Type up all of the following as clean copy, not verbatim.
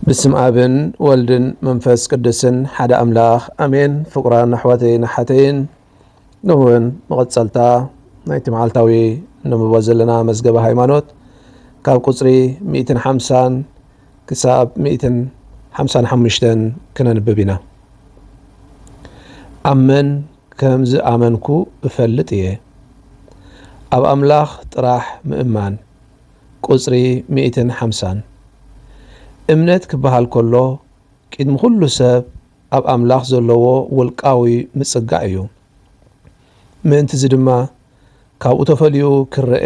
بسم آبن والدن منفس قدسن حدا أملاخ أمين فقران نحوتين حتين نهون مغتسلتا نايتي معالتاوي نمبوزلنا مزقبة هايمانوت كاب قصري 150 كساب 155 كنا نببنا أمن كمز آمنكو بفلت إيه أب أملاخ طراح مؤمان قصري 150 እምነት ክበሃል ከሎ ቅድሚ ኩሉ ሰብ ኣብ ኣምላኽ ዘለዎ ውልቃዊ ምጽጋዕ እዩ። ምእንቲ እዚ ድማ ካብኡ ተፈልዩ ክርአ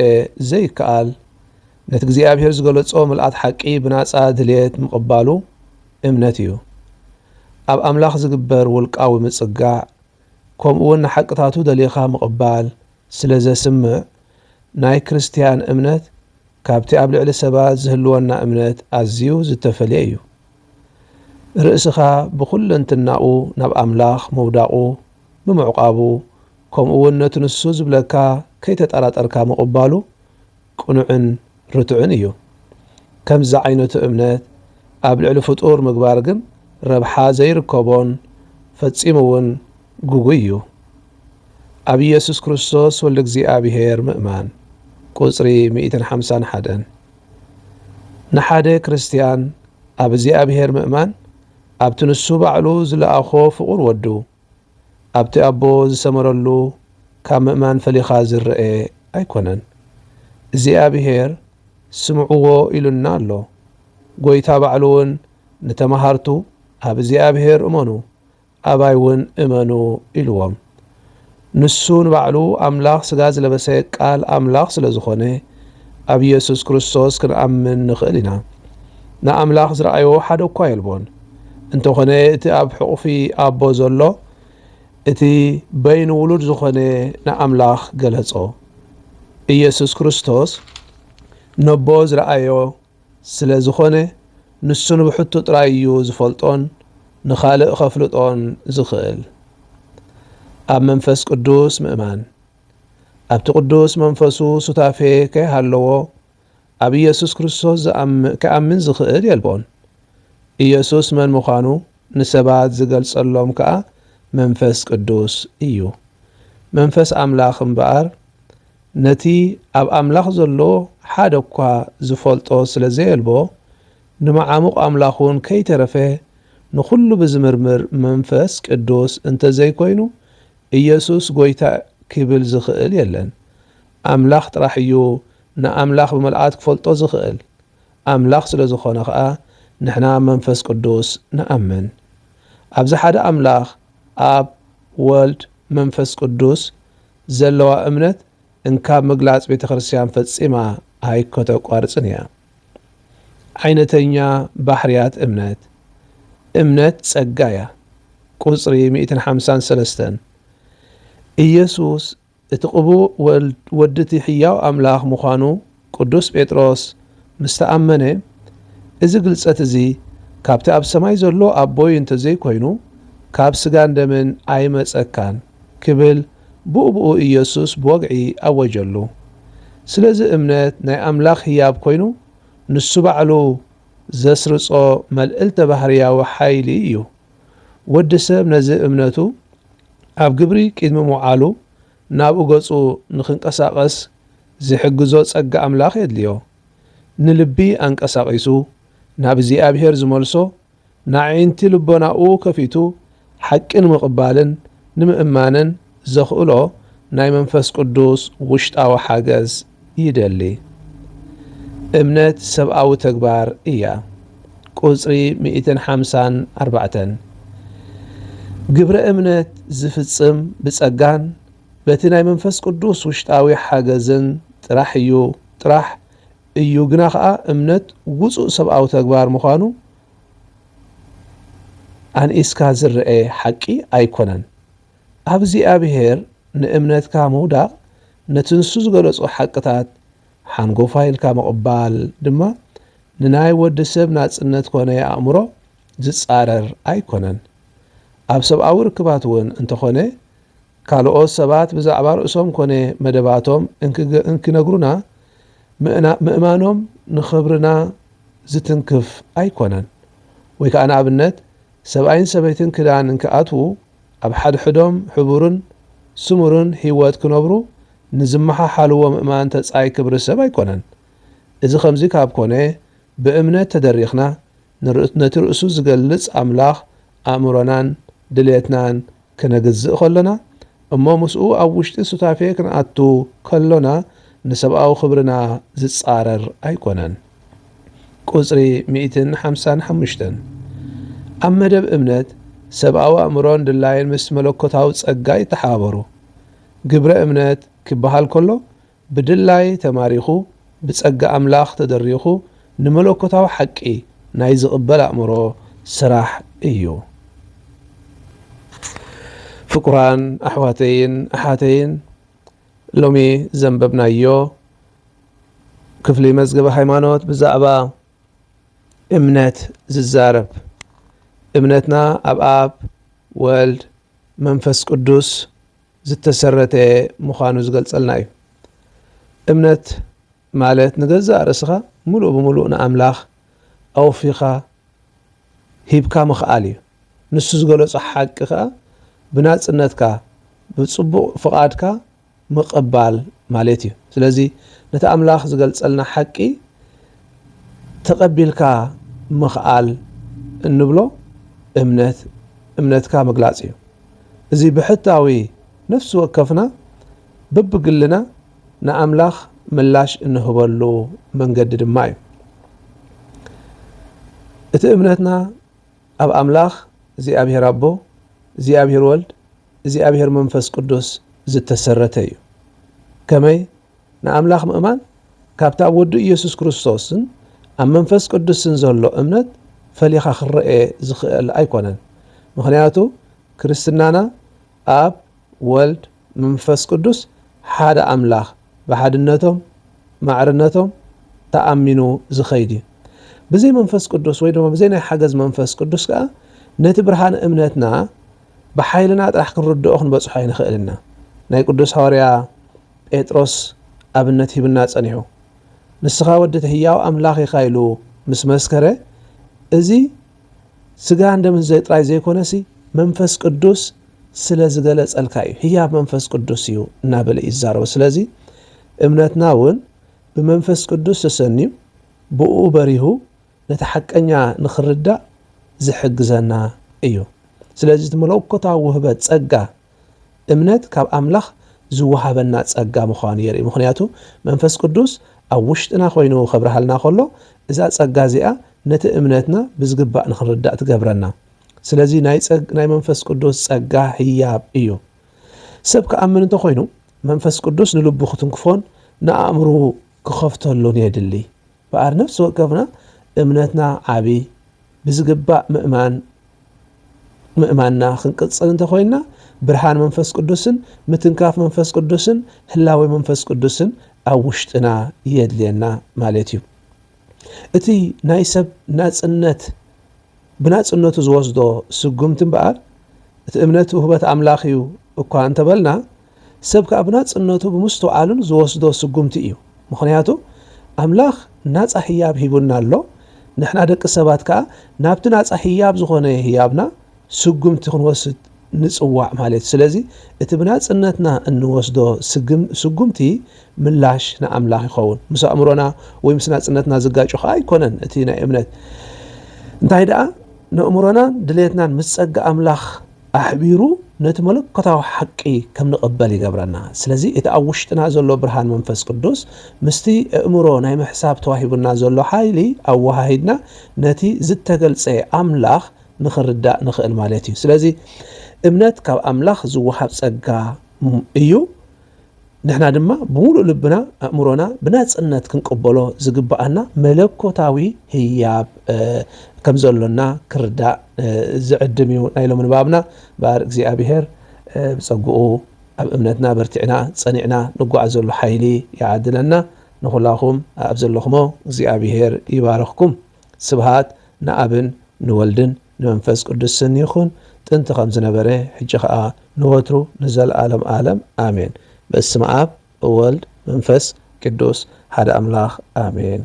ዘይከኣል ነቲ እግዚኣብሔር ዝገለጾ ምልኣት ሓቂ ብናጻ ድልየት ምቕባሉ እምነት እዩ። ኣብ ኣምላኽ ዝግበር ውልቃዊ ምጽጋዕ ከምኡውን ንሓቅታቱ ደሊኻ ምቕባል ስለ ዘስምዕ ናይ ክርስቲያን እምነት ካብቲ ኣብ ልዕሊ ሰባት ዝህልወና እምነት ኣዝዩ ዝተፈልየ እዩ። ርእስኻ ብኹለንትናኡ ናብ ኣምላኽ መውዳቑ ብምዕቃቡ ከምኡውን ነቲ ንሱ ዝብለካ ከይተጠራጠርካ ምቕባሉ ቅኑዕን ርቱዕን እዩ። ከምዚ ዓይነቱ እምነት ኣብ ልዕሊ ፍጡር ምግባር ግን ረብሓ ዘይርከቦን ፈጺሙ እውን ጉጉይ እዩ። ኣብ ኢየሱስ ክርስቶስ ወልዲ እግዚኣብሔር ምእማን ቁጽሪ 151 ንሓደ ክርስቲያን ኣብ እግዚኣብሔር ምእማን ኣብቲ ንሱ ባዕሉ ዝለኣኾ ፍቑር ወዱ ኣብቲ ኣቦ ዝሰመረሉ ካብ ምእማን ፈሊኻ ዝርአ ኣይኮነን። እግዚኣብሔር ስምዕዎ ኢሉና ኣሎ። ጐይታ ባዕሉ እውን ንተመሃርቱ ኣብ እግዚኣብሔር እመኑ ኣባይ እውን እመኑ ኢልዎም። ንሱ ንባዕሉ ኣምላኽ ስጋ ዝለበሰ ቃል ኣምላኽ ስለ ዝኾነ ኣብ ኢየሱስ ክርስቶስ ክንኣምን ንኽእል ኢና። ንኣምላኽ ዝረኣዮ ሓደ እኳ የልቦን። እንተኾነ እቲ ኣብ ሕቑፊ ኣቦ ዘሎ እቲ በይኑ ውሉድ ዝኾነ ንኣምላኽ ገለጾ። ኢየሱስ ክርስቶስ ነቦ ዝረኣዮ ስለ ዝኾነ ንሱ ንብሕቱ ጥራይ እዩ ዝፈልጦን ንኻልእ ኸፍልጦን ዝኽእል። ኣብ መንፈስ ቅዱስ ምእማን ኣብቲ ቅዱስ መንፈሱ ሱታፌ ከይሃለዎ ኣብ ኢየሱስ ክርስቶስ ከኣምን ዝኽእል የልቦን። ኢየሱስ መን ምዃኑ ንሰባት ዝገልጸሎም ከዓ መንፈስ ቅዱስ እዩ። መንፈስ ኣምላኽ እምበኣር ነቲ ኣብ ኣምላኽ ዘሎ ሓደ እኳ ዝፈልጦ ስለ ዘየልቦ ንመዓሙቕ ኣምላኹን ከይተረፈ ንኹሉ ብዝምርምር መንፈስ ቅዱስ እንተዘይኮይኑ ኢየሱስ ጐይታ ክብል ዝኽእል የለን። ኣምላኽ ጥራሕ እዩ ንኣምላኽ ብመልኣት ክፈልጦ ዝኽእል። ኣምላኽ ስለ ዝኾነ ከዓ ንሕና መንፈስ ቅዱስ ንኣምን። ኣብዚ ሓደ ኣምላኽ ኣብ ወልድ መንፈስ ቅዱስ ዘለዋ እምነት እንካብ ምግላጽ ቤተ ክርስቲያን ፈጺማ ኣይከተቋርጽን እያ። ዓይነተኛ ባሕርያት እምነት ጸጋ እያ። ቁጽሪ 153 ኢየሱስ እቲ ቅቡእ ወድቲ ሕያው ኣምላኽ ምዃኑ ቅዱስ ጴጥሮስ ምስ ተኣመነ እዚ ግልጸት እዚ ካብቲ ኣብ ሰማይ ዘሎ ኣቦይ እንተዘይኮይኑ ካብ ስጋን ደምን ኣይመጸካን ክብል ብኡብኡ ኢየሱስ ብወግዒ ኣወጀሉ። ስለዚ እምነት ናይ ኣምላኽ ህያብ ኮይኑ ንሱ ባዕሉ ዘስርጾ መልዕልተ ባህርያዊ ሓይሊ እዩ። ወዲ ሰብ ነዚ እምነቱ ኣብ ግብሪ ቅድሚ ምውዓሉ ናብኡ ገጹ ንኽንቀሳቐስ ዝሕግዞ ጸጋ ኣምላኽ የድልዮ። ንልቢ ኣንቀሳቒሱ ናብ እግዚኣብሔር ዝመልሶ ንዓይንቲ ልቦናኡ ከፊቱ ሓቂ ንምቕባልን ንምእማንን ዘኽእሎ ናይ መንፈስ ቅዱስ ውሽጣዊ ሓገዝ ይደሊ። እምነት ሰብኣዊ ተግባር እያ። ቁጽሪ 154 ግብረ እምነት ዝፍጽም ብጸጋን በቲ ናይ መንፈስ ቅዱስ ውሽጣዊ ሓገዝን ጥራሕ እዩ ግና ከዓ እምነት ውፁእ ሰብኣዊ ተግባር ምዃኑ ኣንኢስካ ዝርአ ሓቂ ኣይኮነን። ኣብ እግዚኣብሔር ንእምነትካ ምውዳቕ ነቲ ንሱ ዝገለጹ ሓቅታት ሓንጎፋ ኢልካ ምቕባል ድማ ንናይ ወዲ ሰብ ናጽነት ኮነ ኣእምሮ ዝጻረር ኣይኮነን። ኣብ ሰብኣዊ ርክባት እውን እንተኾነ ካልኦት ሰባት ብዛዕባ ርእሶም ኮነ መደባቶም እንክነግሩና ምእማኖም ንኽብርና ዝትንክፍ ኣይኮነን። ወይ ከዓ ንኣብነት ሰብኣይን ሰበይትን ክዳንን ክኣትዉ ኣብ ሓድሕዶም ሕቡርን ስሙርን ህይወት ክነብሩ ንዝመሓሓልዎ ምእማን ተጻይ ክብሪ ሰብ ኣይኮነን። እዚ ከምዚ ካብ ኮነ ብእምነት ተደሪኽና ነቲ ርእሱ ዝገልጽ ኣምላኽ ኣእምሮናን ድሌትናን ክነግዝእ ከለና እሞ ምስኡ ኣብ ውሽጢ ሱታፌ ክንኣቱ ከሎና ንሰብኣዊ ክብርና ዝጻረር ኣይኮነን። ቁጽሪ 155 ኣብ መደብ እምነት ሰብኣዊ ኣእምሮን ድላይን ምስ መለኮታዊ ጸጋ ይተሓባበሩ። ግብረ እምነት ክበሃል ከሎ ብድላይ ተማሪኹ ብጸጋ ኣምላኽ ተደሪኹ ንመለኮታዊ ሓቂ ናይ ዝቕበል ኣእምሮ ስራሕ እዩ። ፍቁራን ኣሕዋተይን ኣሓተይን ሎሚ ዘንበብናዮ ክፍሊ መዝገበ ሃይማኖት ብዛዕባ እምነት ዝዛረብ እምነትና ኣብ ኣብ ወልድ መንፈስ ቅዱስ ዝተሰረተ ምዃኑ ዝገልጸልና እዩ። እምነት ማለት ንገዛእ ርእስኻ ሙሉእ ብምሉእ ንኣምላኽ ኣውፊኻ ሂብካ ምኽኣል እዩ። ንሱ ዝገለጾ ሓቂ ከዓ ብናጽነትካ ብጽቡቕ ፍቓድካ ምቕባል ማለት እዩ። ስለዚ ነቲ ኣምላኽ ዝገልጸልና ሓቂ ተቐቢልካ ምኽኣል እንብሎ እምነትካ ምግላጽ እዩ። እዚ ብሕታዊ ነፍሲ ወከፍና በብግልና ንኣምላኽ ምላሽ እንህበሉ መንገዲ ድማ እዩ። እቲ እምነትና ኣብ ኣምላኽ እግዚኣብሔር ኣቦ፣ እግዚኣብሔር ወልድ፣ እግዚኣብሔር መንፈስ ቅዱስ ዝተሰረተ እዩ። ከመይ ንኣምላኽ ምእማን ካብቲ ኣብ ወዱ ኢየሱስ ክርስቶስን ኣብ መንፈስ ቅዱስን ዘሎ እምነት ፈሊኻ ክረአ ዝኽእል ኣይኮነን። ምክንያቱ ክርስትናና ኣብ ወልድ መንፈስ ቅዱስ ሓደ ኣምላኽ ብሓድነቶም ማዕርነቶም ተኣሚኑ ዝኸይድ እዩ። ብዘይ መንፈስ ቅዱስ ወይ ድማ ብዘይ ናይ ሓገዝ መንፈስ ቅዱስ ከዓ ነቲ ብርሃን እምነትና ብሓይልና ጥራሕ ክንርድኦ ክንበጽሖ ኣይንኽእልና። ናይ ቅዱስ ሐዋርያ ጴጥሮስ ኣብነት ሂብና ጸኒሑ ንስኻ ወዲ ሕያው ኣምላኽ ኢኻ ኢሉ ምስ መስከረ እዚ ስጋ እንደምን ዘይጥራይ ዘይኮነሲ መንፈስ ቅዱስ ስለ ዝገለጸልካ እዩ፣ ሕያብ መንፈስ ቅዱስ እዩ እናበለ ይዛረቡ። ስለዚ እምነትና እውን ብመንፈስ ቅዱስ ተሰኒዩ ብኡ በሪሁ ነቲ ሓቀኛ ንኽርዳእ ዝሕግዘና እዩ። ስለዚ እቲ መለኮታዊ ውህበት ጸጋ እምነት ካብ ኣምላኽ ዝወሃበና ጸጋ ምዃኑ የርኢ። ምክንያቱ መንፈስ ቅዱስ ኣብ ውሽጥና ኮይኑ ከብረሃልና ከሎ እዛ ጸጋ እዚኣ ነቲ እምነትና ብዝግባእ ንኽርዳእ ትገብረና። ስለዚ ናይ መንፈስ ቅዱስ ጸጋ ህያብ እዩ። ሰብ ክኣምን እንተኮይኑ መንፈስ ቅዱስ ንልቡ ክትንክፎን ንኣእምሩ ክኸፍተሉን የድሊ። በኣር ነፍሲ ወከፍና እምነትና ዓቢ ብዝግባእ ምእማንና ክንቅጽል እንተኮይንና ብርሃን መንፈስ ቅዱስን ምትንካፍ መንፈስ ቅዱስን ህላዊ መንፈስ ቅዱስን ኣብ ውሽጥና የድልየና ማለት እዩ። እቲ ናይ ሰብ ናጽነት ብናጽነቱ ዝወስዶ ስጉምቲ እምበኣር እቲ እምነት ውህበት ኣምላኽ እዩ እኳ እንተበልና ሰብ ከዓ ብናጽነቱ ብምስትውዓልን ዝወስዶ ስጉምቲ እዩ። ምክንያቱ ኣምላኽ ናጻ ህያብ ሂቡና ኣሎ። ንሕና ደቂ ሰባት ከዓ ናብቲ ናጻ ህያብ ዝኾነ ህያብና ስጉምቲ ክንወስድ ንጽዋዕ ማለት። ስለዚ እቲ ብናጽነትና እንወስዶ ስጉምቲ ምላሽ ንኣምላኽ ይኸውን። ምስ ኣእምሮና ወይ ምስ ናጽነትና ዝጋጩ ከዓ ኣይኮነን። እቲ ናይ እምነት እንታይ ደኣ ንእምሮናን ድሌትናን ምስ ጸጋ ኣምላኽ ኣሕቢሩ ነቲ መለኮታዊ ሓቂ ከም ንቕበል ይገብረና። ስለዚ እቲ ኣብ ውሽጥና ዘሎ ብርሃን መንፈስ ቅዱስ ምስቲ ኣእምሮ ናይ ምሕሳብ ተዋሂቡና ዘሎ ሓይሊ ኣወሃሂድና ነቲ ዝተገልጸ ኣምላኽ ንኽርዳእ ንኽእል ማለት እዩ። ስለዚ እምነት ካብ ኣምላኽ ዝወሃብ ጸጋ እዩ። ንሕና ድማ ብምሉእ ልብና ኣእምሮና ብናጽነት ክንቅበሎ ዝግባአና መለኮታዊ ህያብ ከም ዘሎና ክርዳእ ዝዕድም እዩ። ናይ ሎሚ ንባብና ባር እግዚኣብሔር ብጸጉኡ ኣብ እምነትና በርቲዕና ጸኒዕና ንጓዓዝ ዘሎ ሓይሊ ይዓድለና። ንኹላኹም ኣብ ዘለኹሞ እግዚኣብሔር ይባረኽኩም። ስብሃት ንኣብን ንወልድን ንመንፈስ ቅዱስን ይኹን ጥንቲ ከም ዝነበረ ሕጂ ከዓ ንወትሩ ንዘለዓለም ዓለም ኣሜን። በስመ አብ ወወልድ መንፈስ ቅዱስ ሓደ ኣምላኽ ኣሜን።